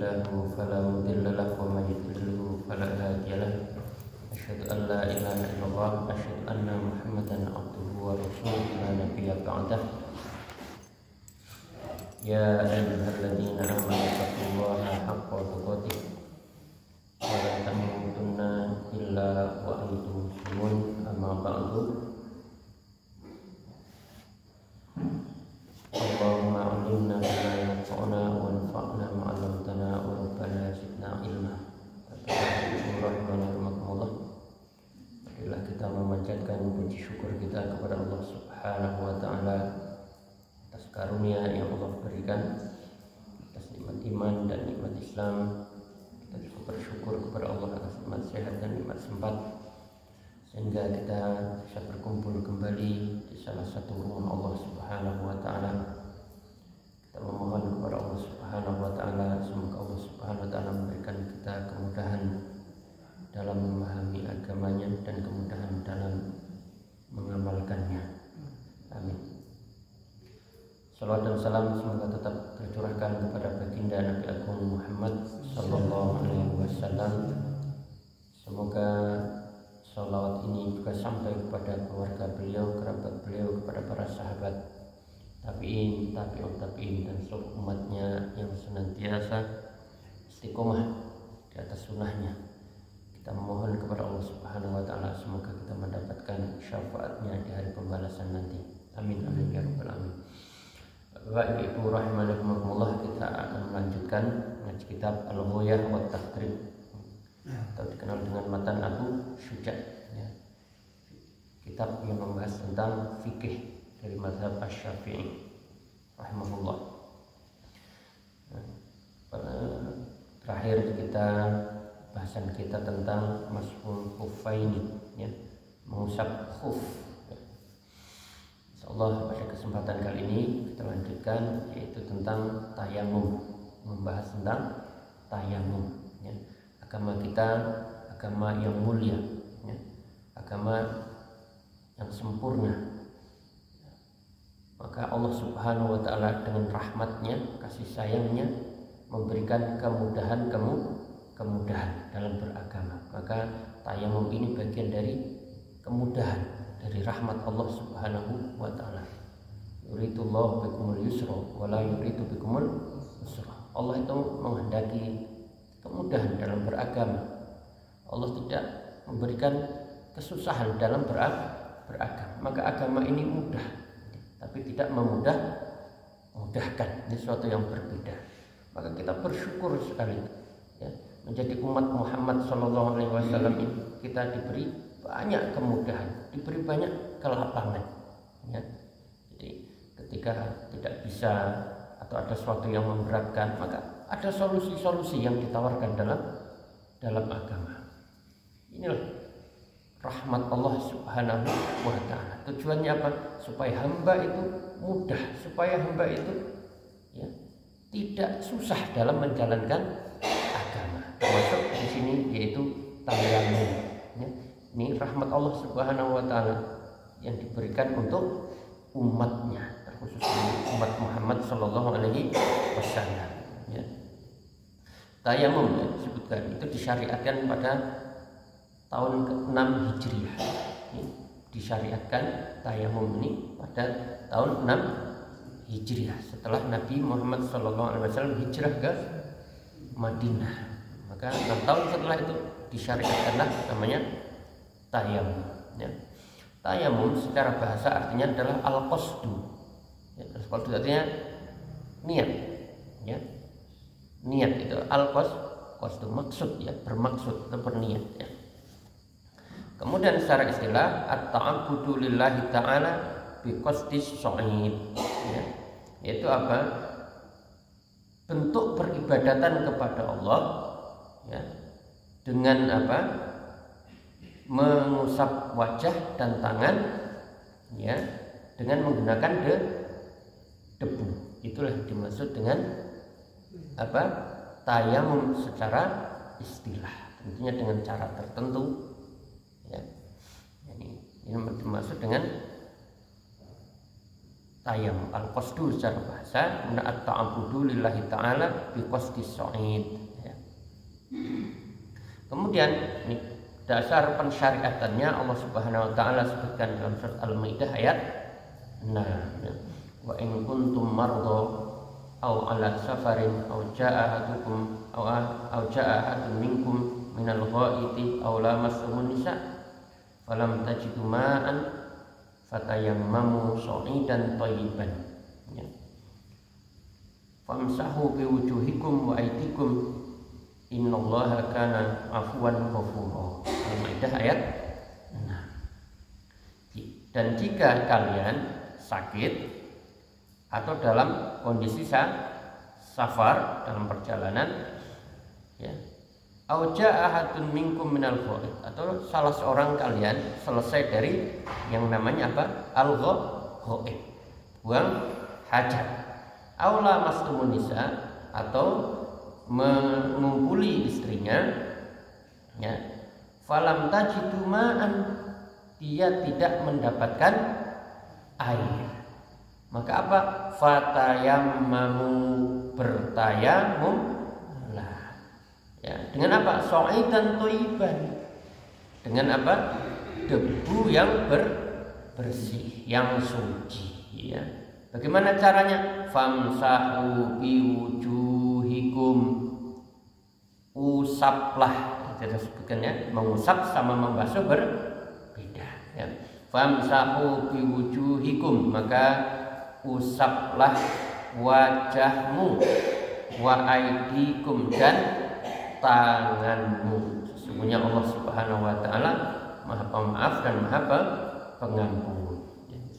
له فلا مضل له ومن يضلل فلا هادي له أشهد أن لا إله إلا الله أشهد أن محمدا عبده ورسوله لا نبي بعده يا أيها الذين آمنوا اتقوا الله حق تقاته ولا تموتن إلا وأنتم مسلمون أما بعد اللهم علمنا بما ينفعنا وانفعنا بما علمتنا وربنا زدنا علما. Marilah kita memanjatkan puji syukur kita kepada Allah Subhanahu wa taala atas karunia yang Allah berikan, atas nikmat iman dan nikmat Islam. Kita juga bersyukur kepada Allah atas nikmat sehat dan nikmat sempat, sehingga kita bisa berkumpul kembali di salah satu rumah Allah Subhanahu wa taala. Kita memohon kepada Allah Subhanahu wa taala semoga Allah Subhanahu wa taala memberikan kita kemudahan dalam memahami agamanya dan kemudahan dalam mengamalkannya. Amin. Salawat dan salam semoga tetap tercurahkan kepada baginda Nabi Agung Muhammad sallallahu alaihi wasallam. Semoga salawat ini juga sampai kepada keluarga beliau, kerabat beliau, kepada para sahabat, tabi'in, tabi'ut tabi'in, dan seluruh umatnya yang senantiasa istiqomah di atas sunnahnya. Kita memohon kepada Allah Subhanahu wa taala semoga kita mendapatkan syafaatnya di hari pembalasan nanti. Amin amin ya rabbal alamin. Bapak Ibu rahimakumullah, kita akan melanjutkan ngaji kitab Al-Ghayah wa Taqrib atau dikenal dengan matan Abu Syuja, ya. Kitab yang membahas tentang fikih dari mazhab Asy-Syafi'i rahimahullah. Terakhir kita bahasan kita tentang mas'ul khuffaini, ya, mengusap khuf. Insyaallah pada kesempatan kali ini kita lanjutkan yaitu tentang tayamum, membahas tentang tayamum, ya. Agama kita agama yang mulia, ya. Agama yang sempurna. Maka Allah Subhanahu wa taala dengan rahmatnya, kasih sayangnya memberikan kemudahan dalam beragama. Maka tayamum ini bagian dari kemudahan, dari rahmat Allah Subhanahu wa taala. Yuridullahu bikumul yusra wa la yuridu bikumul usra. Allah itu menghendaki kemudahan dalam beragama. Allah tidak memberikan kesusahan dalam beragama. Maka agama ini mudah, tapi tidak memudahkan. Ini sesuatu yang berbeda. Maka kita bersyukur sekali, ya, menjadi umat Muhammad sallallahu alaihi wasallam ini kita diberi banyak kemudahan, diberi banyak kelapangan, ya. Jadi ketika tidak bisa atau ada sesuatu yang memberatkan, maka ada solusi-solusi yang ditawarkan dalam agama. Inilah rahmat Allah Subhanahu wa taala. Tujuannya apa? Supaya hamba itu mudah, supaya hamba itu, ya, tidak susah dalam menjalankan agama. Termasuk di sini yaitu tayamum, ya. Ini rahmat Allah Subhanahu wa taala yang diberikan untuk umatnya, terkhusus umat Muhammad sallallahu alaihi wasallam, ya. Tayamum, ya, disebutkan itu disyariatkan pada tahun ke-6 Hijriah. Ya, disyariatkan tayamum ini pada tahun 6 Hijriah setelah Nabi Muhammad SAW hijrah ke Madinah. Maka 6 tahun setelah itu disyariatkanlah namanya tayamum, ya. Tayamum secara bahasa artinya adalah al-qasdu, ya, al-qasdu artinya niat, ya. Niat itu al-qasdu, maksud, ya, bermaksud atau berniat, ya. Kemudian secara istilah at-ta'abbudu lillahi ta'ala bi qasdis sha'id, ya. Yaitu apa? Bentuk peribadatan kepada Allah, ya, dengan apa? Mengusap wajah dan tangan, ya, dengan menggunakan debu. Itulah dimaksud dengan apa? Tayamum secara istilah. Tentunya dengan cara tertentu, ya. Ini dimaksud dengan tayamum. Al-qasdu secara bahasa at-ta'abudu lillahi ta'ala bi qasdis sa'id ya. Kemudian ini dasar pensyariatannya Allah Subhanahu wa taala sebutkan dalam surat Al-Maidah ayat 6 ya. Wa in kuntum mardo aw ala safarin aw jaa ahadukum aw jaa ahadun minkum minal ghaiti aw lamassumun nisa falam tajidu ma'an fatayammamu sha'idan thayyiban ya. Famsahu biwujuhikum wa aydikum innallaha kana afuwan ghafura. Al-Maidah ayat 6. Dan jika kalian sakit atau dalam kondisi safar, dalam perjalanan ya, au jaa ahadun minkum minal ghaid, atau salah seorang kalian selesai dari yang namanya apa? Al-ghaid, buang hajat. Au lamastumun nisa, atau mengumpuli istrinya ya, falam tajidu ma'an, dia tidak mendapatkan air, maka apa? Fatayammamu, bertayamum lah ya, dengan apa? Sha'idan thayyiban, dengan apa? Debu yang bersih, yang suci ya. Bagaimana caranya? Famsahu biwujuhikum, usaplah, kita sebutkan ya, mengusap sama membasuh berbeda ya. Famsahu biwujuhikum, maka usaplah wajahmu, wa aidikum, dan tanganmu. Sesungguhnya Allah Subhanahu wa taala Maha Pemaaf dan Maha Pengampun.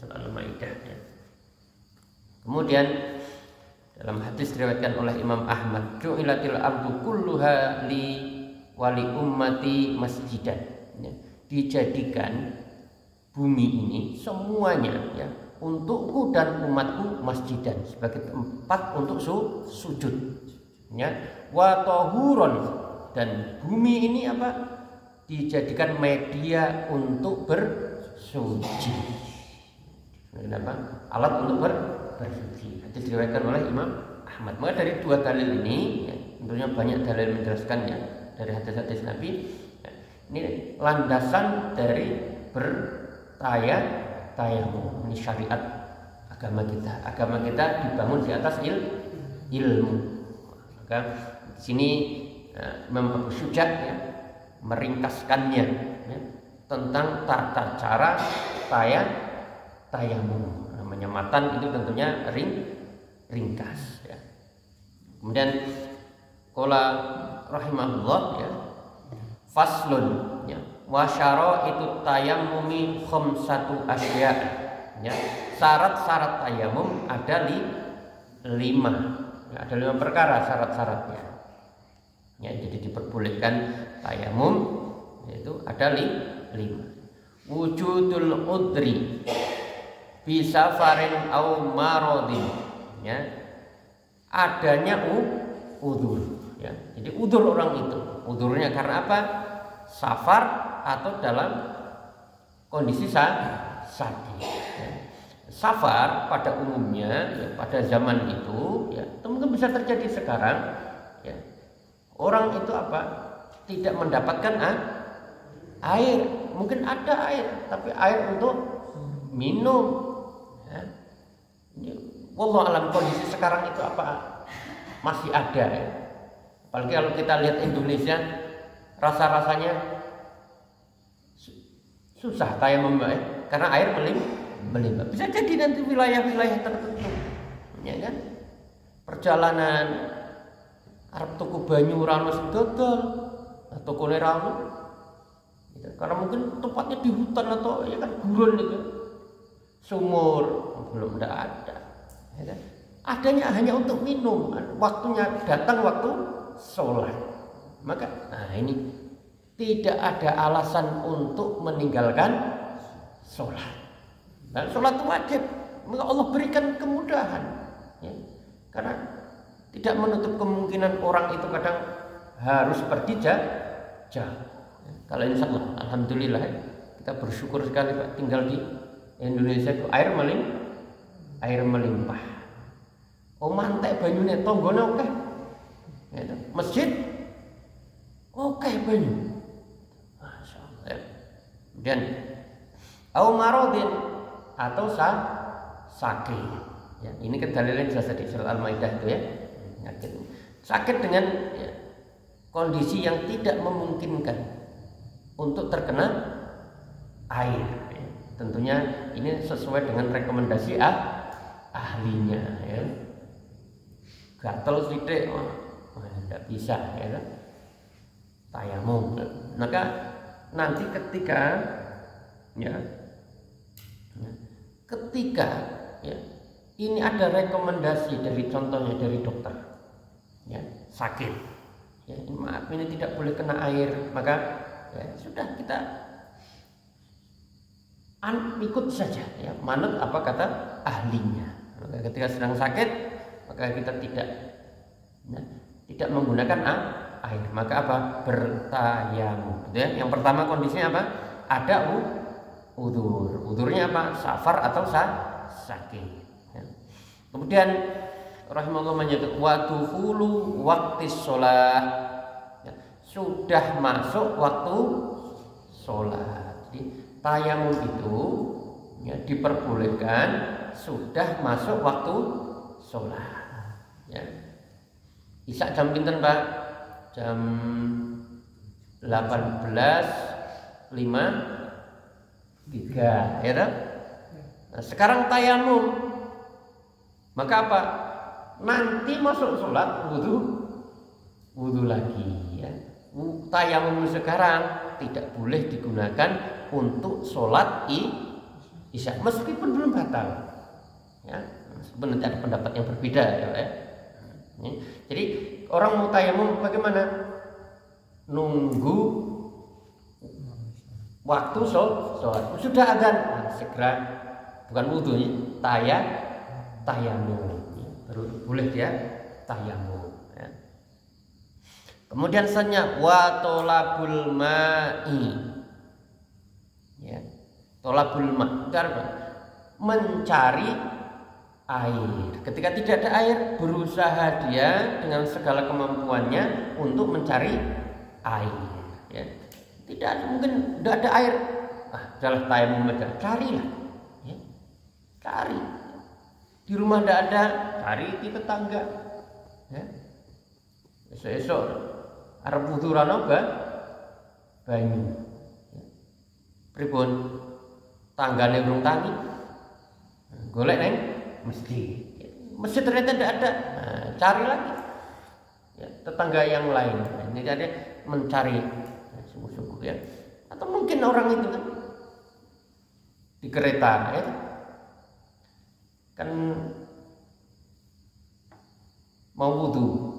Surah Al-Maidah ya. Kemudian dalam hadis diriwayatkan oleh Imam Ahmad, ju'ilatil ardu kulluha li wali ummati masjidan ya. Dijadikan bumi ini semuanya ya untukku dan umatku masjidan, sebagai tempat untuk sujud ya. Wa tahuron, dan bumi ini apa? Dijadikan media untuk bersuci. Kenapa? Alat untuk bersuci. Itu diriwayatkan oleh Imam Ahmad. Maka dari dua dalil ini ya, tentunya banyak dalil menjelaskannya dari hadis-hadis Nabi ya, ini landasan dari bertayamum. Ini syariat agama kita. Agama kita dibangun di atas ilmu. Maka di sini Imam Abu Syuja ya, meringkaskannya ya, tentang tata cara tayamum. Namanya matan itu tentunya ringkas ya. Kemudian qala rahimahullah ya, faslun ya, wa syaraitu tayammumi khamsatu asya ya. Syarat-syarat tayamum ada 5 ya, ada 5 perkara syarat-syaratnya ya. Jadi diperbolehkan tayamum yaitu ada 5. Wujudul udri bisa farin au marodin ya, adanya udzur ya. Jadi udzur orang itu, udzurnya karena apa? Safar atau dalam kondisi sakit ya. Safar pada umumnya ya, pada zaman itu ya, mungkin bisa terjadi sekarang ya, orang itu apa? Tidak mendapatkan air. Mungkin ada air, tapi air untuk minum ya. Wallahu alam, kondisi sekarang itu apa masih ada ya. Apalagi kalau kita lihat Indonesia, rasa-rasanya susah tayamum ya, karena air melimpah. Bisa jadi nanti wilayah-wilayah tertentu ya kan, perjalanan arep tuku banyu rano dodol atau kone rano gitu. Karena mungkin tempatnya di hutan atau ya kan gurun itu, sumur belum ada ya kan? Adanya hanya untuk minum, waktunya datang waktu sholat. Maka ini tidak ada alasan untuk meninggalkan sholat. Nah, sholat itu wajib, maka Allah berikan kemudahan ya. Karena tidak menutup kemungkinan orang itu kadang harus pergi jauh. Kalau insya Allah, alhamdulillah kita bersyukur sekali Pak, tinggal di Indonesia itu air melimpah. Omah entek banyune, tanggane akeh. Masjid akeh banyu. Masyaallah. Dan au maradin atau sakit. Ya, ini kedalilan jelas di surat Al-Maidah itu ya. Sakit dengan ya, kondisi yang tidak memungkinkan untuk terkena air. Ya. Tentunya ini sesuai dengan rekomendasi ahlinya. Ya. Gatel sidik, tidak bisa. Ya. Tayamum. Maka nanti ketika ya, ya, ini ada rekomendasi dari contohnya dari dokter ya, sakit ya, maaf ini tidak boleh kena air, maka ya, sudah kita ikut saja ya, manut apa kata ahlinya. Maka ketika sedang sakit maka kita tidak menggunakan air, maka apa? Bertayamum ya. Yang pertama kondisinya apa? Ada udurnya apa? Safar atau sakit ya. Kemudian rahimahullah menyebut waktu hulu waktu sholat ya, sudah masuk waktu sholat. Jadi tayamum itu ya, diperbolehkan sudah masuk waktu sholat ya. Isak jam pinten Pak? Jam 18.53 ya toh? Nah, sekarang tayamum, maka apa? Nanti masuk sholat wudhu lagi ya. Tayamum sekarang tidak boleh digunakan untuk sholat isya meskipun belum batal ya, meskipun nanti ada pendapat yang berbeda ya. Jadi orang mau tayamum bagaimana? Nunggu waktu sholat sudah adzan, nah, segera, bukan wudhu ya, tayamum baru boleh dia tayamum ya. Kemudian selanjutnya wa tolabul ma'i ya, tolabul ma' mencari air. Ketika tidak ada air, berusaha dia dengan segala kemampuannya untuk mencari air ya. Tidak mungkin tidak ada air, udahlah tayamum aja, carilah ya. Cari di rumah tidak ada, cari di tetangga ya. Esok arep wuduran apa? Banyu ya. Pripun tanggane urung tangi, golek neng masjid ternyata tidak ada, nah, cari lagi ya, tetangga yang lain. Nah, ini jadi mencari sungguh-sungguh ya. Atau mungkin orang itu kan di kereta ya, kan mau wudhu,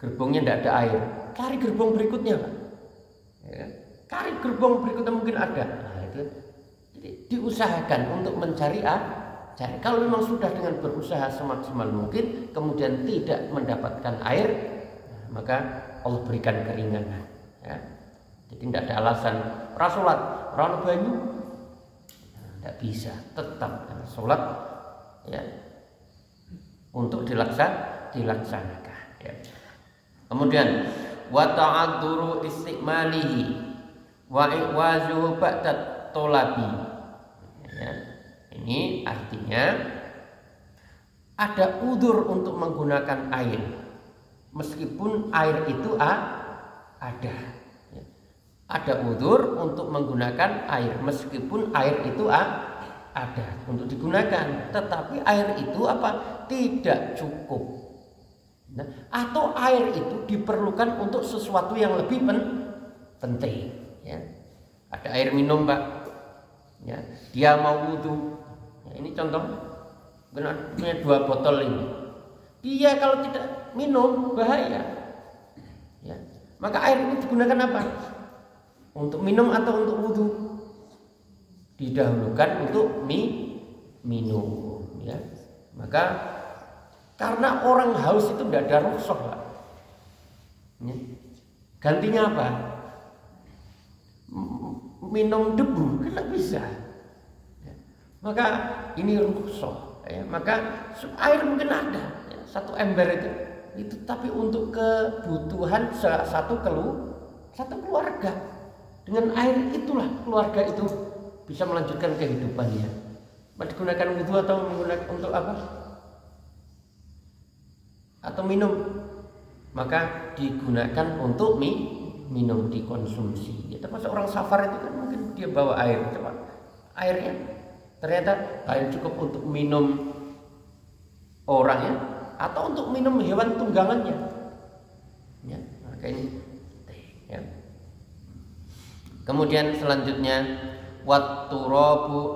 gerbongnya tidak ada air, cari gerbong berikutnya Pak ya, cari gerbong berikutnya mungkin ada. Nah, itu jadi diusahakan untuk mencari cari. Kalau memang sudah dengan berusaha semaksimal mungkin kemudian tidak mendapatkan air, maka Allah berikan keringanan ya. Jadi tidak ada alasan sholat orang banyu, tidak bisa, tetap sholat ya, untuk dilaksanakan ya. Kemudian wa ta'adzuru istimalihi wa iwazuhu ba'da tolabi ya. Ini artinya ada udzur untuk menggunakan air meskipun air itu ada ya. Ada udzur untuk menggunakan air meskipun air itu ada untuk digunakan, tetapi air itu apa? Tidak cukup. Nah, atau air itu diperlukan untuk sesuatu yang lebih penting ya. Ada air minum Pak ya, dia mau wudhu ya, ini contoh punya 2 botol ini, dia kalau tidak minum bahaya ya. Maka air ini digunakan apa? Untuk minum atau untuk wudhu? Didahulukan untuk minum ya. Maka karena orang haus itu tidak ada rukhsah Pak ya. Gantinya apa? Minum debu kan tidak bisa ya. Maka ini rukhsah ya, maka air mungkin ada ya, 1 ember itu tapi untuk kebutuhan satu keluarga. Dengan air itulah keluarga itu bisa melanjutkan kehidupannya. Digunakan wudhu atau menggunakan untuk apa? Atau minum, maka digunakan untuk minum, dikonsumsi. Ya, termasuk orang safar itu kan mungkin dia bawa air, coba airnya ternyata air cukup untuk minum orangnya atau untuk minum hewan tunggangannya. Ya, maka ini ya. Kemudian selanjutnya watturabu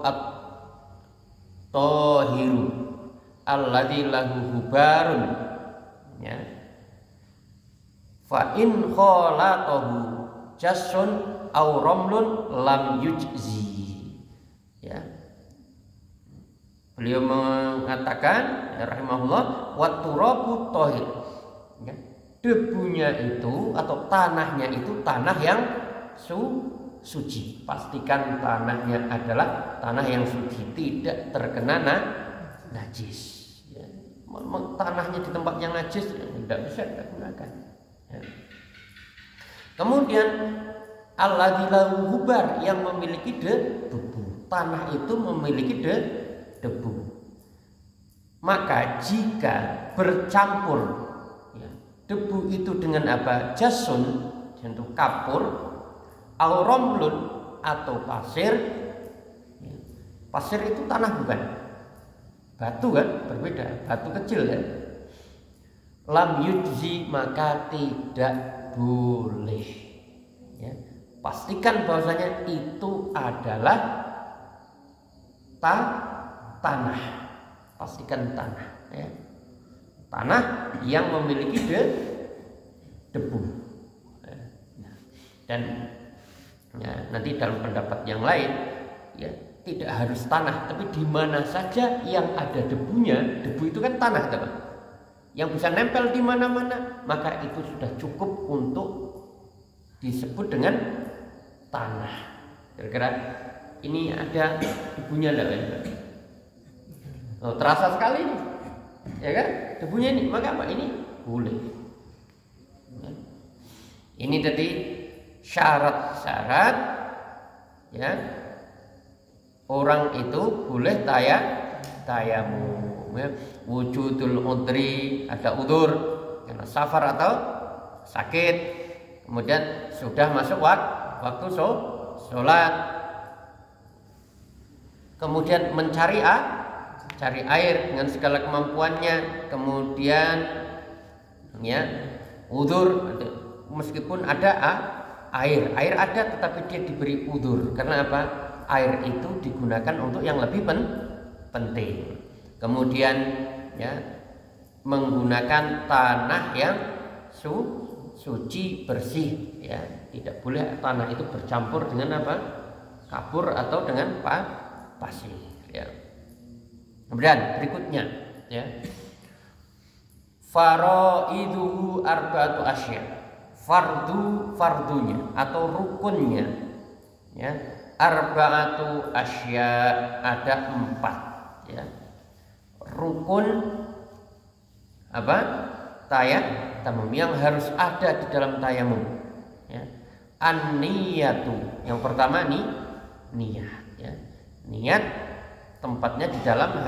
at-tahiru alladzi lahu hubarun, ya, fa in khalatahu jassun aw ramlun lam yujzi, ya. Beliau mengatakan ya, rahimahullah, watturabu tahir, ya. Debunya itu atau tanahnya itu tanah yang suci. Pastikan tanahnya adalah tanah yang suci, tidak terkena najis. Ya. Tanahnya di tempat yang najis ya, tidak bisa kita gunakan. Ya. Kemudian alladzi lahu hubar, yang memiliki debu. Tanah itu memiliki debu. Maka jika bercampur ya, debu itu dengan apa? Jasun, yaitu kapur, auromlun atau pasir. Pasir itu tanah bukan? Batu kan? Berbeda, batu kecil kan? Lam yujzi, maka tidak boleh. Ya. Pastikan bahwasanya itu adalah tanah. Pastikan tanah. Ya. Tanah yang memiliki debu. Ya. Dan ya, nanti dalam pendapat yang lain ya, tidak harus tanah, tapi di mana saja yang ada debunya. Debu itu kan tanah, teman, yang bisa nempel di mana-mana, maka itu sudah cukup untuk disebut dengan tanah. Kira-kira ini ada debunya enggak? Oh, terasa sekali nih, ya kan? Debunya ini, maka apa? Ini boleh. Ini tadi syarat-syarat ya, orang itu boleh tayamum ya. Wujudul udri, ada udur karena safar atau sakit, kemudian sudah masuk waktu sholat, kemudian mencari air dengan segala kemampuannya, kemudian ya udur, meskipun ada air ada tetapi dia diberi udur karena apa? Air itu digunakan untuk yang lebih penting. Kemudian ya, menggunakan tanah yang suci bersih ya, tidak boleh tanah itu bercampur dengan apa? Kapur atau dengan pasir ya. Kemudian berikutnya ya, faraiduhu arba'atu asya, fardunya atau rukunnya ya, arba'atu asya, ada 4 ya. Rukun apa? Tayamum yang harus ada di dalam tayamum ya. An-niyatu, yang pertama niat ya. Niat tempatnya di dalam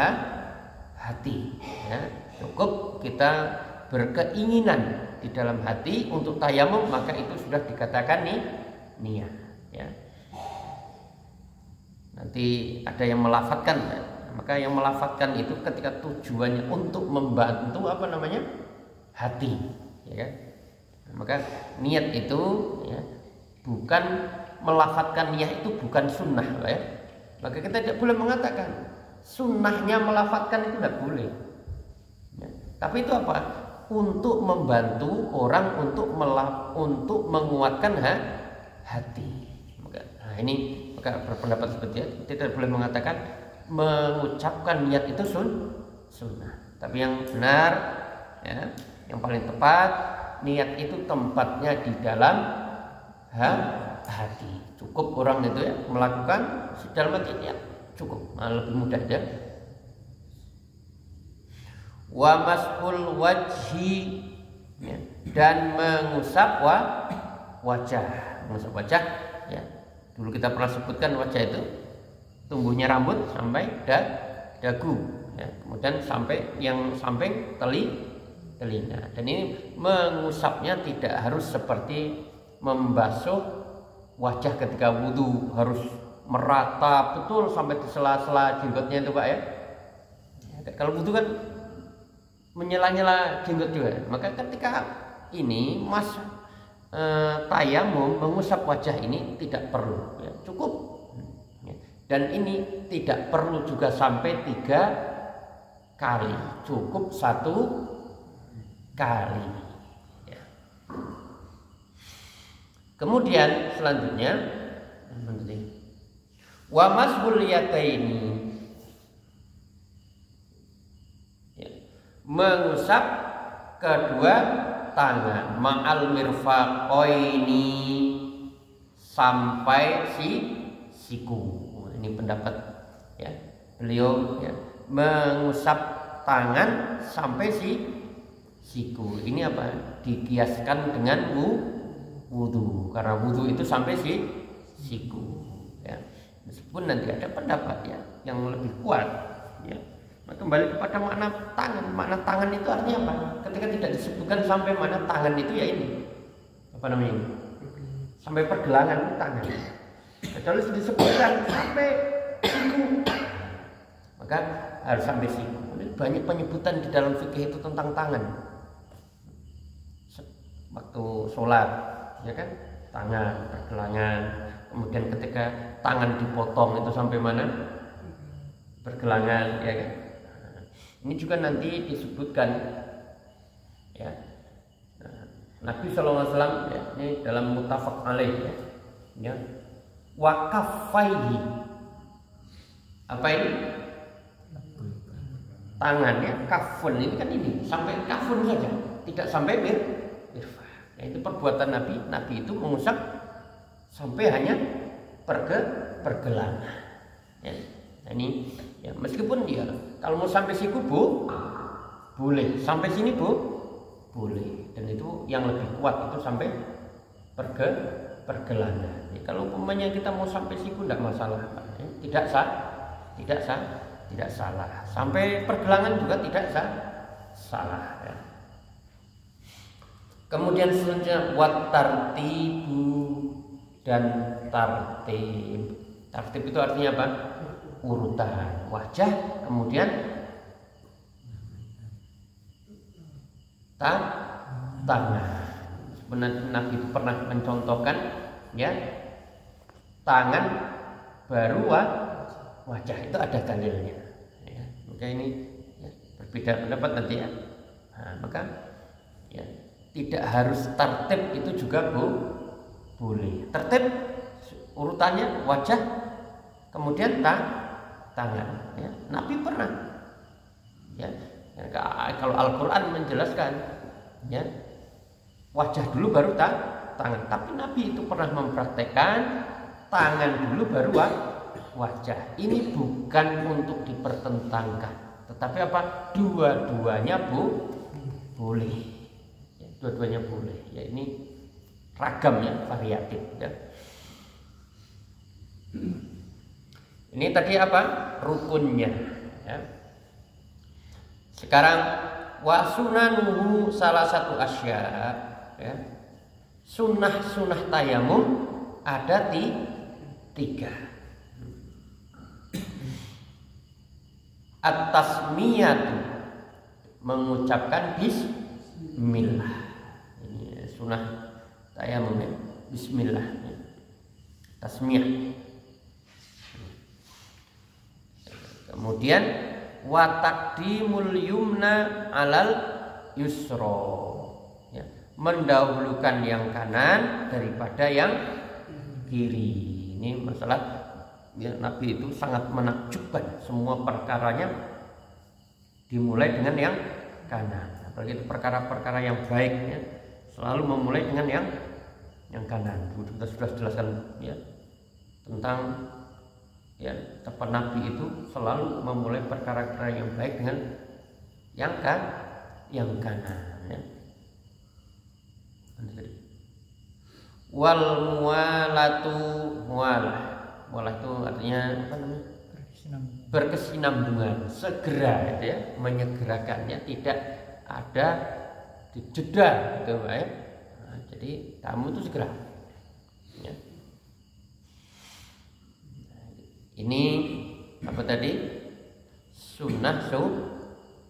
hati ya. Cukup kita berkeinginan di dalam hati untuk tayamum, maka itu sudah dikatakan niat ya. Nanti ada yang melafatkan, maka yang melafatkan itu ketika tujuannya untuk membantu apa namanya? Hati ya kan? Maka niat itu ya, bukan melafatkan niat itu bukan sunnah ya. Maka kita tidak boleh mengatakan sunnahnya melafatkan, itu tidak boleh ya. Tapi itu apa? Untuk membantu orang untuk menguatkan hati. Nah ini maka berpendapat seperti itu, tidak boleh mengatakan mengucapkan niat itu sunnah. Tapi yang benar ya, yang paling tepat, niat itu tempatnya di dalam hati. Cukup orang itu ya melakukan dalam hati niat, cukup. Lebih mudah ya. wa masul wajhi, ya, dan mengusap wajah. Mengusap wajah, ya. Dulu kita pernah sebutkan wajah itu tumbuhnya rambut sampai dagu, ya. Kemudian sampai yang samping telinga. Dan ini mengusapnya tidak harus seperti membasuh wajah ketika wudhu, harus merata betul sampai di sela-sela jenggotnya itu Pak ya. Kalau wudhu kan menyela-nyela jenggot juga. Maka ketika ini tayamum mengusap wajah ini tidak perlu, ya, cukup. Dan ini tidak perlu juga sampai 3 kali, cukup 1 kali. Ya. Kemudian selanjutnya wa mashul yadaini, ya, mengusap kedua tangan ma'al mirfaqaini, sampai siku. Ini pendapat, ya, beliau, ya, mengusap tangan sampai siku. Ini apa? Dikiaskan dengan wudhu, karena wudhu itu sampai siku, ya. Meskipun nanti ada pendapat, ya, yang lebih kuat, ya. Nah, kembali kepada makna tangan. Makna tangan itu artinya apa? Ketika tidak disebutkan sampai mana tangan itu, ya ini apa namanya? Sampai pergelangan tangan. Kecuali disebutkan sampai siku, maka harus sampai siku. Banyak penyebutan di dalam fikih itu tentang tangan. Waktu sholat, ya kan, tangan, pergelangan. Kemudian ketika tangan dipotong itu sampai mana? Pergelangan, ya kan. Ini juga nanti disebutkan, ya. Nabi SAW, ya, ini dalam muttafaq alaih, ya, wa kaffaihi. Apa ini? Tangan, ya, kafun ini kan ini sampai kafun saja, tidak sampai mirfaq. Ya, itu perbuatan Nabi. Nabi itu mengusap sampai hanya pergelangan. Ya. Nah, ini, ya, meskipun dia kalau mau sampai siku boleh, sampai sini boleh. Dan itu yang lebih kuat itu sampai pergelangan. Ya, kalau umpamanya kita mau sampai siku tidak masalah, ya, tidak salah. Sampai pergelangan juga tidak salah. Ya. Kemudian selanjutnya wat tartibu dan tartib. Tartib itu artinya apa? Urutan wajah, kemudian tangan. Nabi itu pernah mencontohkan, ya, tangan baru wajah, itu ada dalilnya, ya. Maka ini, ya, berbeda pendapat nanti, ya. Nah, maka, ya, tidak harus tertib itu juga boleh. Tertib urutannya wajah, kemudian tangan, ya. Nabi pernah, ya, kalau Al-Quran menjelaskan, ya, wajah dulu baru tangan. Tapi Nabi itu pernah mempraktekkan tangan dulu baru wajah. Ini bukan untuk dipertentangkan, tetapi apa? Dua-duanya boleh. Ya, dua-duanya boleh. Ya, ini ragam, ya, variatif, ya. Ini tadi apa? Rukunnya, ya. Sekarang wa sunanuhu salah satu asya, ya. Sunnah tayamum ada 3. At-tasmiyatu, mengucapkan bismillah. Ini sunnah tayamum, ya. Bismillah, ya. Tasmiyah. Kemudian wa taqdimul yumna alal yusra, ya, mendahulukan yang kanan daripada yang kiri. Ini masalah, ya, Nabi itu sangat menakjubkan, semua perkaranya dimulai dengan yang kanan. Apalagi perkara-perkara yang baik, ya, selalu memulai dengan yang kanan. Kita sudah jelaskan, ya, tentang, ya, Nabi itu selalu memulai perkara-perkara yang baik dengan yang kanan ya. Wal mualatu, mualah itu artinya apa namanya? Berkesinambungan, segera gitu ya, menyegerakannya, tidak ada jeda gitu ya. Nah, jadi tamu itu segera ya. Ini apa tadi?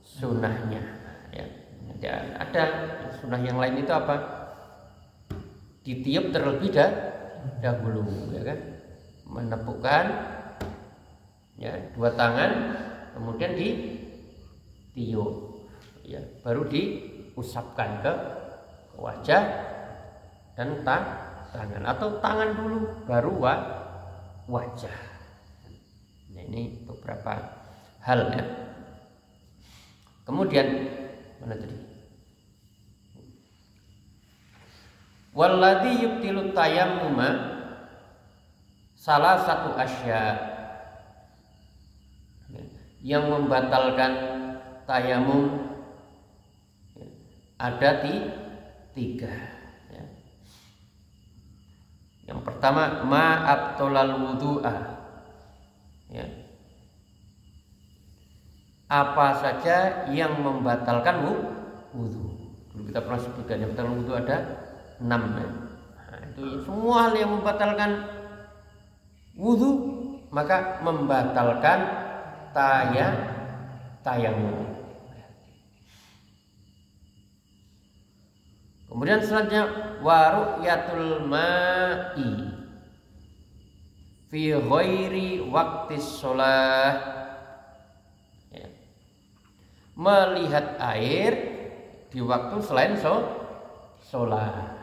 Sunnahnya ya. Ada sunnah yang lain itu apa? Ditiup terlebih dahulu ya kan, menepukkan ya dua tangan, kemudian ditiup ya, baru diusapkan ke wajah dan tangan, atau tangan dulu baru wajah. Nah, ini beberapa hal ya. Kemudian mana tadi? Walladzi yubtilu tayammuma salah satu asya, yang membatalkan tayamum ada tiga ya. Yang pertama ma'abtolal wudu'a ya. Apa saja yang membatalkan wudu. Dulu kita pernah sebutkan yang membatalkan wudu ada 6 ya. Nah, itu semua hal yang membatalkan wudu maka membatalkan tayamum. Kemudian selanjutnya waru'yatul ma'i fi ghairi waqtis shalah ya. Melihat air di waktu selain sholat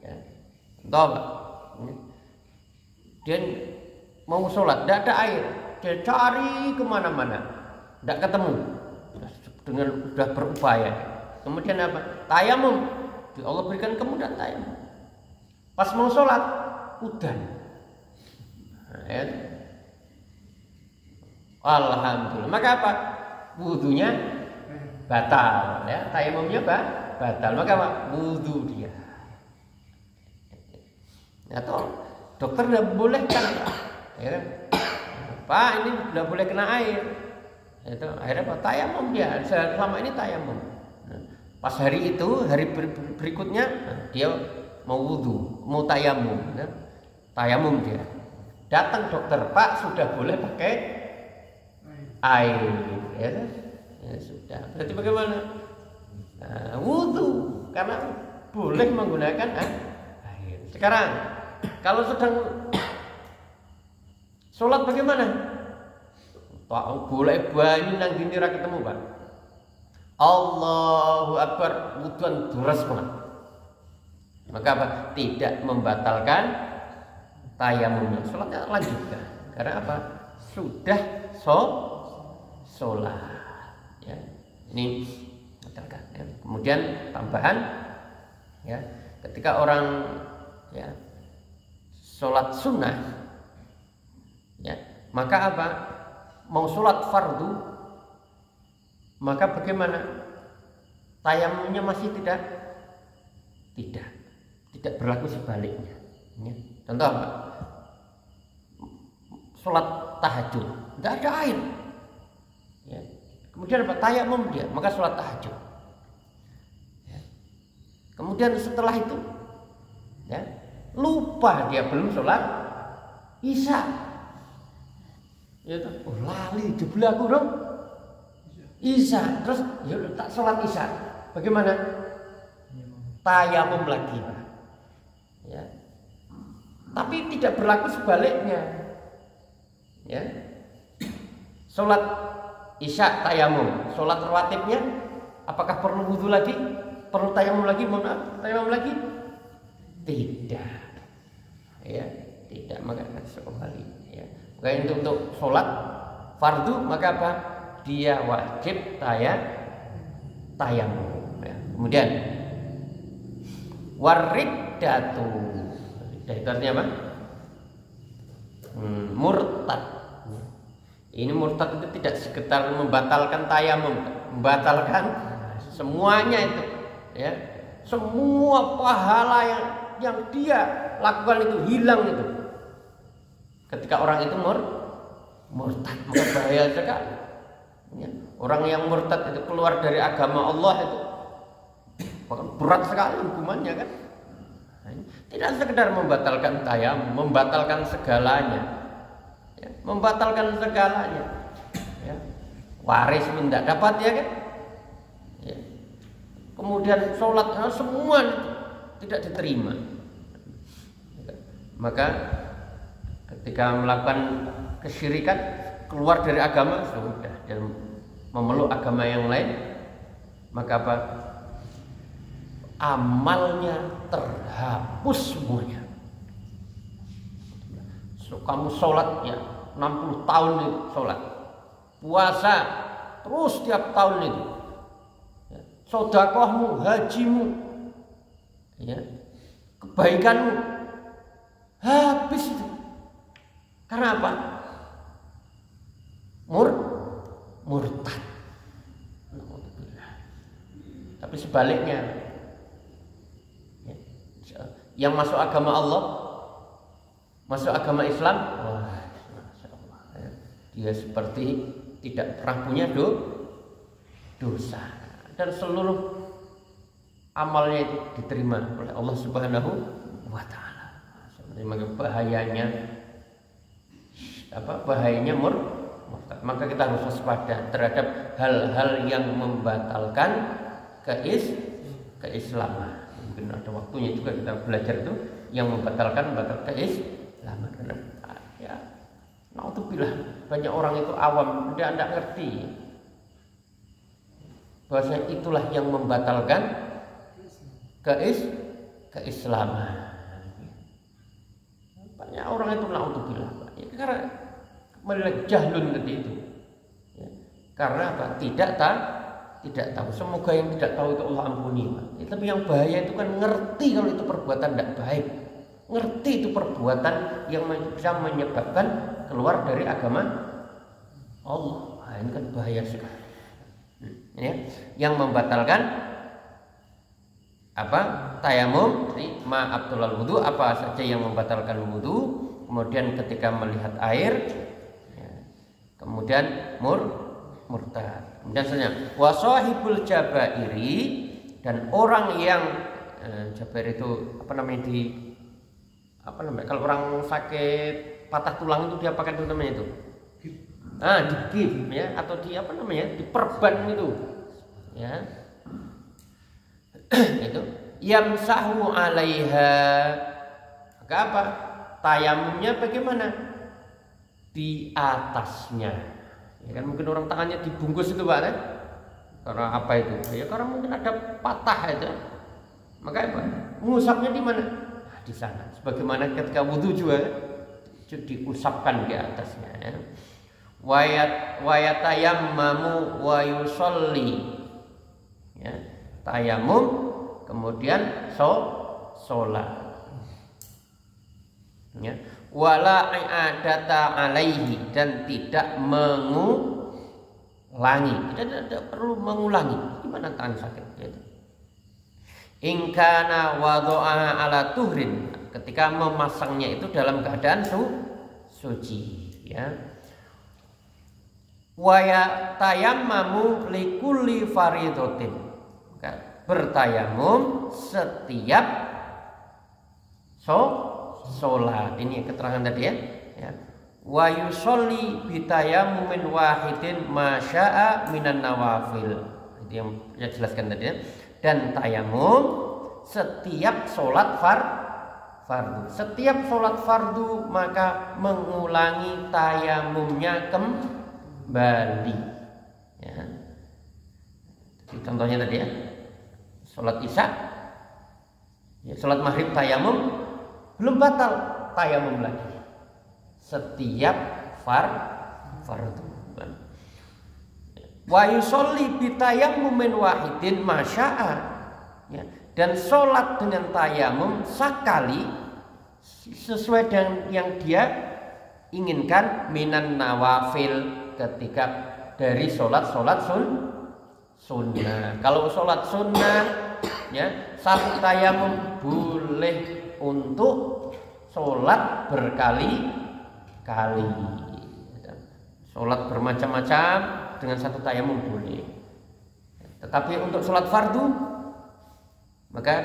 ya. Contoh dia mau sholat, tidak ada air, dia cari kemana-mana, tidak ketemu, dengan sudah berupaya. Kemudian apa? Tayamum, Allah berikan kemudahan tayamum. Pas mau sholat, udan. Ya. Alhamdulillah. Maka apa? Wudunya batal, ya. Tayamumnya batal. Maka apa? Wudu dia. Atau dokter tidak boleh kan? Ya kan? Pak, ini tidak boleh kena air. Itu akhirnya apa? Tayamum dia. Selama ini tayamum. Pas hari itu, hari berikutnya dia mau wudu, mau tayamum. Tayamum dia. Datang dokter, Pak sudah boleh pakai air. Ya, ya sudah. Berarti bagaimana? Nah, wudu karena boleh menggunakan air. Sekarang kalau sedang sholat bagaimana? Pak boleh banyu nang dini ra ketemu Pak. Allahu Akbar, wuduan duras banget. Maka apa? Tidak membatalkan tayamumnya, sholatnya lanjutkan. Karena apa? Sudah sholat. Ya, ini batalkan. Ya. Kemudian tambahan, ya, ketika orang ya sholat sunnah, ya, maka apa? Mau sholat fardu, maka bagaimana? Tayamumnya masih tidak berlaku sebaliknya. Ya. Contoh apa? Sholat tahajud, tidak ada air. Ya. Kemudian apa? Tayamum dia, maka sholat tahajud. Ya. Kemudian setelah itu, ya, lupa dia belum sholat isya. Ya, oh, lali jebul aku dong. Isya, terus ya tak sholat isya. Bagaimana? Tayamum lagi, Pak. Ya. Tapi tidak berlaku sebaliknya. Ya. Sholat isya tayamum, sholat rawatibnya apakah perlu wudu lagi? Perlu tayamum lagi? Mohon tayamum lagi? Tidak. Ya, tidak, maka kembali. Ya. Maka untuk sholat fardu maka apa? Dia wajib tayamum. Ya. Kemudian wariddatu, itu artinya apa? Murtad. Ini murtad itu tidak sekedar membatalkan tayamum, membatalkan semuanya itu, ya. Semua pahala yang dia lakukan itu hilang itu. Ketika orang itu murtad, maka bahaya sekali. Ya. Orang yang murtad itu keluar dari agama Allah itu bahkan berat sekali hukumannya kan. Tidak sekedar membatalkan tayamum, membatalkan segalanya, ya, membatalkan segalanya, ya. Waris pun tidak dapat, ya kan, ya. Kemudian sholat semua tidak diterima. Maka ketika melakukan kesyirikan, keluar dari agama sudah dan memeluk agama yang lain, maka apa? Amalnya terhapus semuanya. So, kamu sholat ya 60 tahun itu sholat, puasa terus tiap tahun itu, ya. Sodakohmu, hajimu, ya, kebaikanmu habis itu. Karena apa? Murtad. Tapi sebaliknya, yang masuk agama Allah, masuk agama Islam, wah, Masya Allah, ya. Dia seperti tidak pernah punya dosa, dan seluruh amalnya itu diterima oleh Allah Subhanahu wa Ta'ala. Maka bahayanya murtad. Maka kita harus waspada terhadap hal-hal yang membatalkan keislaman. Mungkin ada waktunya juga kita belajar itu yang membatalkan keislaman. Karena ya, naudzubillah, banyak orang itu awam, dia tidak ngerti bahwasanya itulah yang membatalkan keislaman. Banyak orang itu naudzubillah, ya, karena kembali jahlun tadi itu, ya. Karena apa? Tidak tahu. Semoga yang tidak tahu itu Allah ampuni, ya. Tapi yang bahaya itu kan ngerti kalau itu perbuatan tidak baik, ngerti itu perbuatan yang bisa menyebabkan keluar dari agama Allah. Nah, ini kan bahaya sekali, ya. Yang membatalkan apa? Tayamum, abtulal wudu, apa saja yang membatalkan wudu. Kemudian ketika melihat air, ya, kemudian murtad. Kemudian selanjutnya wasahibul jabairi, dan orang yang jabair itu kalau orang sakit patah tulang itu dia pakai itu namanya itu digip, ya, atau diperban itu, ya. Itu yamsahu alaiha. Maka apa? Tayamumnya bagaimana? Di atasnya, ya kan, mungkin orang tangannya dibungkus itu, Pak, kan? Karena apa itu? Ya karena mungkin ada patah itu. Maka apa? Mengusapnya di mana? Nah, di sana. Sebagaimana ketika wudu juga diusapkan di atasnya, ya. Wayatayammamu wa yusolli, ya. Tayamum kemudian sholat, ya. Wala i'adata alaihi, dan tidak mengulangi, tidak perlu mengulangi. Gimana tangan sakit, ya. In kana wadha'a ala tuhrin, ketika memasangnya itu dalam keadaan suci, ya. Wa yatayammamu likulli faridatin, bertayamum setiap sholat. Ini keterangan tadi, ya. Wa yusolli bitayamumin wahidin masya'a minan nawafil. Itu yang saya jelaskan tadi, ya. Dan tayamum setiap sholat fardu. Setiap sholat fardu maka mengulangi tayamumnya kembali, ya. Contohnya tadi, ya. Sholat isya, ya, sholat maghrib tayamum, belum batal, tayamum lagi. Setiap fardu. Wa yusolli bitayammumin wahidin masya'a, ya. Dan sholat dengan tayamum sekali sesuai dengan yang dia inginkan, minan nawafil, ketika dari sholat sunnah. Kalau sholat sunnah, ya satu tayamum boleh untuk sholat berkali-kali. Sholat bermacam-macam dengan satu tayamum boleh. Tetapi untuk sholat fardu, maka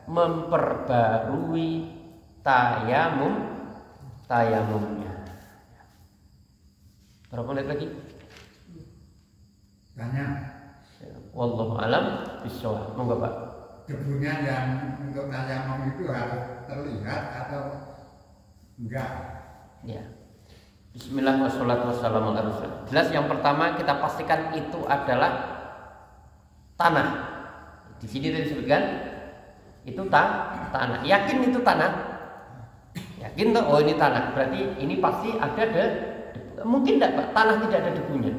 memperbarui tayamumnya. Berapa menit lagi? Tanya. Wallahu alam bishawab. Monggo Pak. Debunya yang untuk tayamum itu harus terlihat atau enggak? Ya. Bismillah wassalatu wassalamu ala rasulillah. Jelas yang pertama kita pastikan itu adalah tanah. Di sini disebutkan itu tanah. Yakin itu tanah? Yakin tuh, oh ini tanah. Berarti ini pasti ada debu. Mungkin enggak Pak, tanah tidak ada debunya.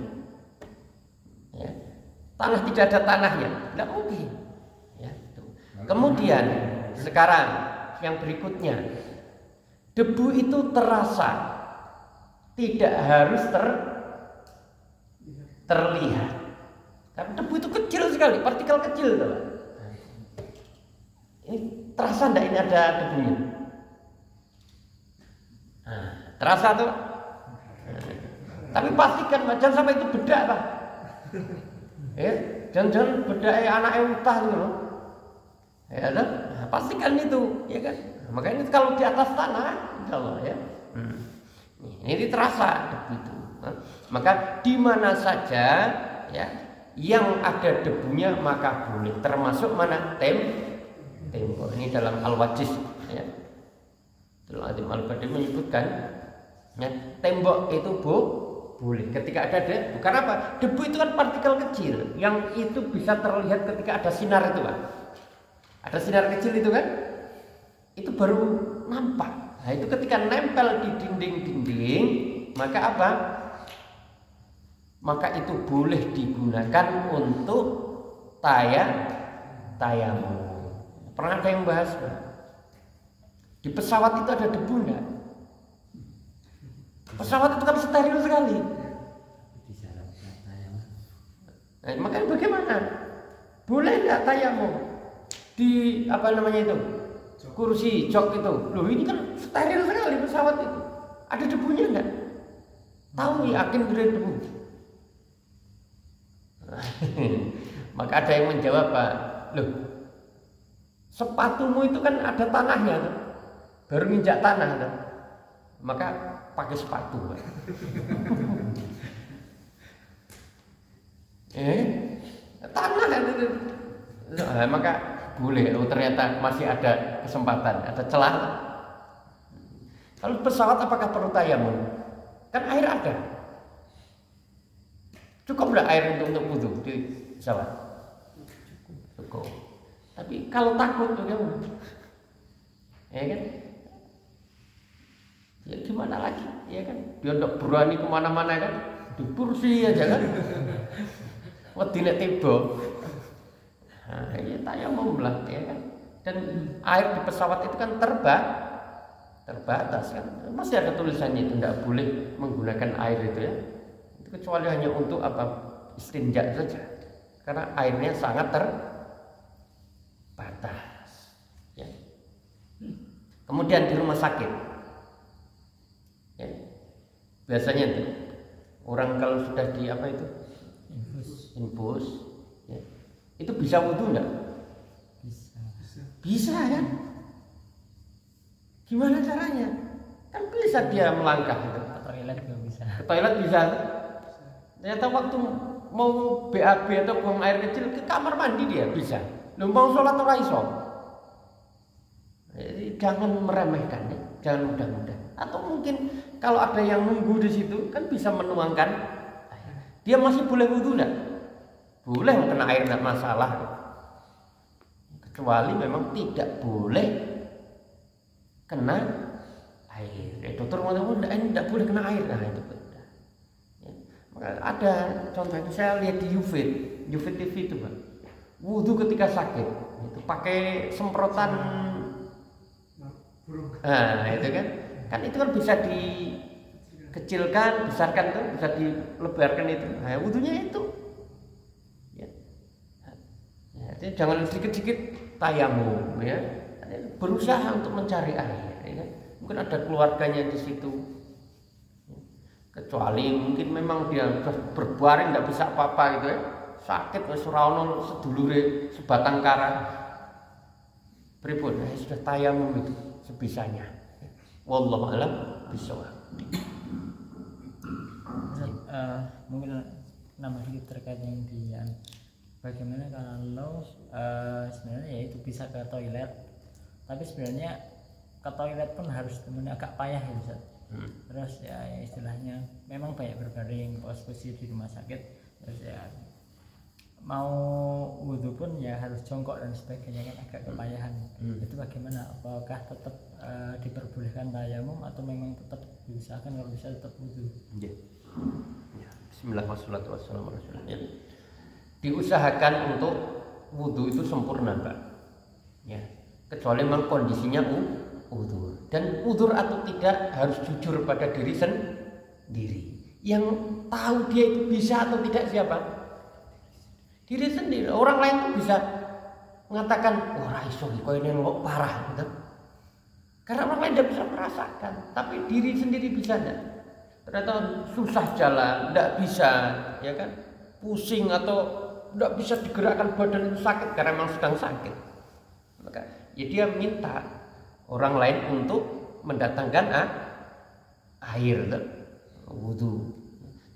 Ya. Tanah tidak ada tanahnya, enggak mungkin. Ya, itu. Kemudian sekarang yang berikutnya, debu itu terasa. Tidak harus terlihat. Karena debu itu kecil sekali, partikel kecil tuh. Ini terasa enggak ini ada debunya? Nah, terasa tuh. Tapi pastikan jangan sampai itu bedak Pak. Ya, jangan bedak anaknya utah gitu loh. Ya kan? Nah, pastikan itu, ya kan? Nah, makanya kalau di atas tanah, insyaallah ya. Ini terasa debu itu. Nah, maka di mana saja ya yang ada debunya maka boleh, termasuk mana tembok. Ini dalam Al-Wajiz ya. Dalam Al-Badi menyebutkan ya, tembok itu boleh ketika ada debu. Karena apa? Debu itu kan partikel kecil yang itu bisa terlihat ketika ada sinar itu Pak. Ada sinar kecil itu kan, itu baru nampak. Nah itu ketika nempel di dinding-dinding, maka apa? Maka itu boleh digunakan untuk tayamum. Pernah ada yang bahas Pak? Di pesawat itu ada debu enggak? Pesawat itu kan steril sekali. Nah, makanya bagaimana? Boleh enggak tayamum? Di apa namanya itu? Kursi jok itu. Loh ini kan steril sekali pesawat itu. Ada debunya enggak? Tahu yakin ada debu. Maka ada yang menjawab Pak, loh sepatumu itu kan ada tanahnya tuh. Baru nginjak tanah tuh. Maka pakai sepatu Pak. Tanah itu. Maka boleh, oh ternyata masih ada kesempatan, ada celah. Kalau pesawat apakah perlu tayamum? Kan air ada. Cukup enggak air untuk wudu di pesawat? Cukup. Tapi kalau takut bagaimana? Ya kan? Ya gimana lagi? Ya kan? Dia enggak berani kemana-mana kan? Di kursi aja kan? Wedine tiba. Nah, ya tayamum lah, ya kan. Dan air di pesawat itu kan terbatas kan. Masih ada tulisannya itu tidak boleh menggunakan air itu ya. Itu kecuali hanya untuk apa? Istinja saja. Karena airnya sangat terbatas. Ya. Kemudian di rumah sakit, ya. Biasanya itu orang kalau sudah di apa itu? Infus. Ya. Itu bisa wudu enggak? Bisa kan? Gimana caranya? Kan bisa dia melangkah gitu. Ke toilet juga bisa. Ke toilet bisa. Ternyata waktu mau BAB atau buang air kecil ke kamar mandi dia bisa. Lu mau sholat ora iso. Jangan meremehkan ya. Jangan mudah-mudah. Atau mungkin kalau ada yang nunggu di situ kan bisa menuangkan. Dia masih boleh wudu enggak? Boleh kena air tidak masalah, kecuali memang tidak boleh kena air. Dokter mengatakan ini tidak boleh kena air, nah itu benar. Ya. Maka ada contohnya saya lihat di UFIT TV itu Pak, wudu ketika sakit itu pakai semprotan, nah itu kan itu kan bisa dikecilkan, besarkan tuh, bisa dilebarkan itu, nah wudunya itu. Jadi jangan sedikit-sedikit tayamum ya. Berusaha untuk mencari air ya. Mungkin ada keluarganya di situ. Kecuali mungkin memang dia sudah berbaring tidak bisa apa-apa gitu ya. Sakit wis ora ono sedulure sebatang kara. Pripun? Sudah tayamum itu sebisanya. Wallahu a'lam bishawab. Mungkin nama sedikit terkait yang bagaimana kalau sebenarnya ya itu bisa ke toilet, tapi sebenarnya ke toilet pun harus temennya agak payah ya Ustaz. Terus ya istilahnya memang banyak berbaring posisi di rumah sakit, terus ya mau wudhu pun ya harus jongkok dan sebagainya kan agak kepayahan. Itu bagaimana? Apakah tetap diperbolehkan tayamum atau memang tetap diusahakan kalau bisa tetap wudhu? Bismillahirrahmanirrahim. Diusahakan untuk wudhu itu sempurna Pak ya, kecuali memang kondisinya udzur. Dan udzur atau tidak harus jujur pada diri sendiri. Yang tahu dia itu bisa atau tidak siapa? Diri sendiri. Orang lain tuh bisa mengatakan wah iso kok ini kok parah gitu. Karena orang lain tidak bisa merasakan, tapi diri sendiri bisa enggak? Ternyata susah jalan, tidak bisa ya kan, pusing atau tidak bisa digerakkan badan itu sakit karena memang sedang sakit. Maka ya dia minta orang lain untuk mendatangkan air wudhu.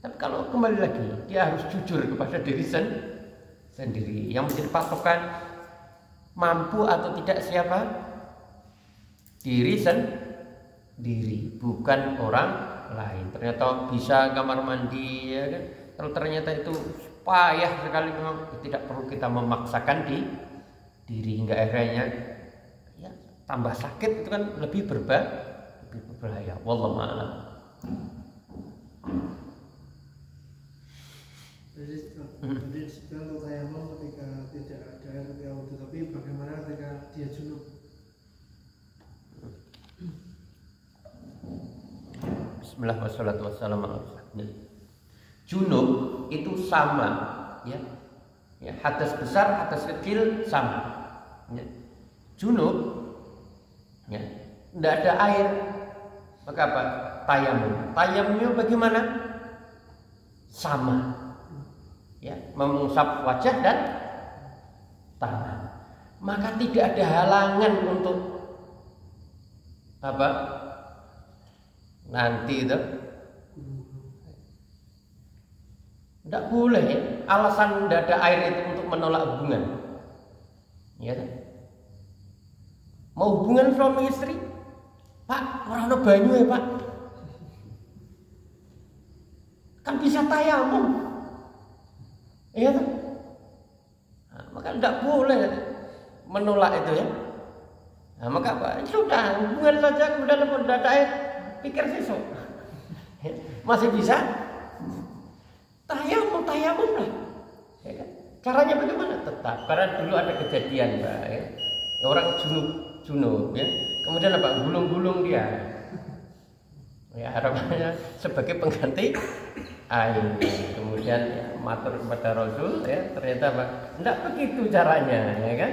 Tapi kalau kembali lagi dia harus jujur kepada diri sendiri. Yang menjadi patokan mampu atau tidak siapa? Diri sendiri, bukan orang lain. Ternyata bisa kamar mandi ya kan. Kalau ternyata itu payah sekali, memang tidak perlu kita memaksakan diri hingga akhirnya ya, tambah sakit. Itu kan lebih berbahaya. Wallahu a'lam. Jadi sebenarnya tayamum ketika tidak ada air ketika wudhu, tapi bagaimana ketika dia junub? Bismillah wassalatu wassalamu ala rasulillah. Junub itu sama ya. Ya, hadas besar, hadas kecil sama. Ya. Junub ya, tidak ada air. Maka apa? Tayamum. Tayamumnya bagaimana? Sama. Ya, mengusap wajah dan tangan. Maka tidak ada halangan untuk apa? Nanti itu tidak boleh ya. Alasan tidak ada air itu untuk menolak hubungan ya kan? Mau hubungan suami istri, Pak, orang ada banyu ya Pak, kan bisa tayamum ya kan? Nah, maka tidak boleh menolak itu ya. Nah, maka apa? Sudah hubungan saja, kemudian tidak ada air, pikir besok masih bisa tayamum lah ya kan? Caranya bagaimana? Tetap, karena dulu ada kejadian Pak ya. Orang junub ya, kemudian apa? Gulung-gulung dia ya, harapannya sebagai pengganti air. Kemudian ya, matur kepada Rasul ya, ternyata apa? Tidak begitu caranya ya kan?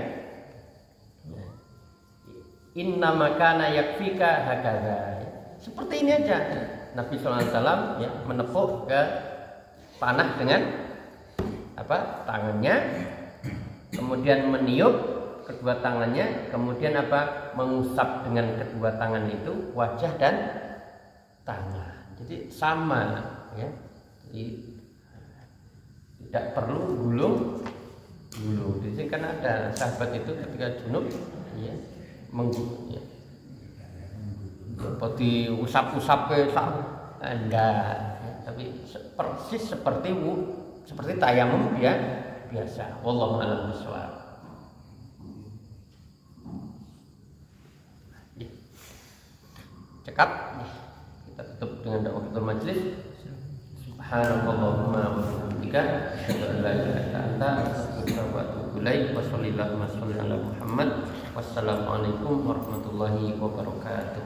Inna makana yakfika hakadha. Seperti ini aja. Nabi SAW ya, menepuk ke tanah dengan apa? Tangannya, kemudian meniup kedua tangannya, kemudian apa? Mengusap dengan kedua tangan itu wajah dan tangan. Jadi sama ya. Jadi, tidak perlu gulung. Di sini kan ada sahabat itu ketika junub ya, ya. Seperti usap-usap ke enggak ya, tapi persis seperti tayamum ya biasa. Wallahu a'lam bishawab. Cekap kita tutup dengan doa tutup majelis. Subhanallahumma wa bihamdika asyhadu an la ilaha illa anta astaghfiruka wa atubu ilaik. Wa sallallahu ala Muhammad. Wassalamualaikum warahmatullahi wabarakatuh.